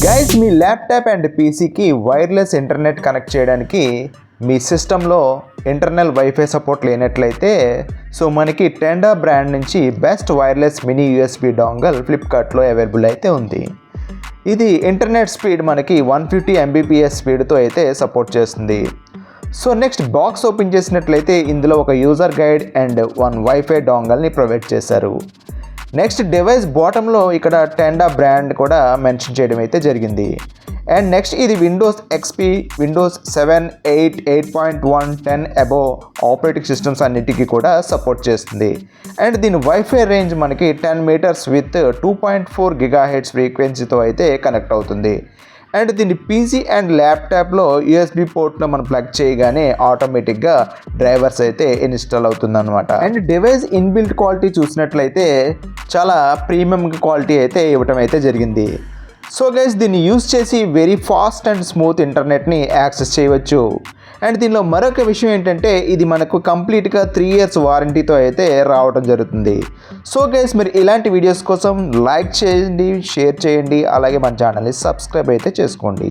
Guys, మీ laptop and పీసీకి wireless internet connect చేయడానికి మీ సిస్టంలో ఇంటర్నల్ వైఫై సపోర్ట్ లేనట్లయితే మనకి టెండా బ్రాండ్ నుంచి best wireless mini USB dongle ఫ్లిప్కార్ట్లో అవైలబుల్ అయితే ఉంది. ఇది ఇంటర్నెట్ స్పీడ్ మనకి 150 Mbps స్పీడ్తో అయితే సపోర్ట్ చేస్తుంది. నెక్స్ట్ బాక్స్ ఓపెన్ చేసినట్లయితే ఇందులో ఒక యూజర్ గైడ్ అండ్ 1 వైఫై డాంగల్ని ప్రొవైడ్ చేశారు. నెక్స్ట్ డివైస్ బాటంలో ఇక్కడ టెండా బ్రాండ్ కూడా మెన్షన్ చేయడం అయితే జరిగింది. అండ్ నెక్స్ట్ ఇది Windows XP, Windows 7, 8, 8.1, 10 above operating systems అన్నిటికీ కూడా సపోర్ట్ చేస్తుంది. అండ్ దీని వైఫై రేంజ్ మనకి 10 మీటర్స్ విత్ 2.4 GHz ఫ్రీక్వెన్సీతో అయితే కనెక్ట్ అవుతుంది. అండ్ దీన్ని పీసీ అండ్ ల్యాప్టాప్లో యూఎస్బి పోర్ట్లో మనం ప్లగ్ చేయగానే ఆటోమేటిక్గా డ్రైవర్స్ అయితే ఇన్స్టాల్ అవుతుందన్నమాట. అండ్ డివైస్ ఇన్బిల్ట్ క్వాలిటీ చూసినట్లయితే చాలా ప్రీమియం క్వాలిటీ అయితే ఇవ్వటం అయితే జరిగింది. గైస్, దీన్ని యూజ్ చేసి వెరీ ఫాస్ట్ అండ్ స్మూత్ ఇంటర్నెట్ని యాక్సెస్ చేయవచ్చు. అండ్ దీనిలో మరొక విషయం ఏంటంటే ఇది మనకు కంప్లీట్గా 3 years వారంటీతో అయితే రావడం జరుగుతుంది. గైస్, మీరు ఇలాంటి వీడియోస్ కోసం లైక్ చేయండి, షేర్ చేయండి, అలాగే మన ఛానల్ని సబ్స్క్రైబ్ అయితే చేసుకోండి.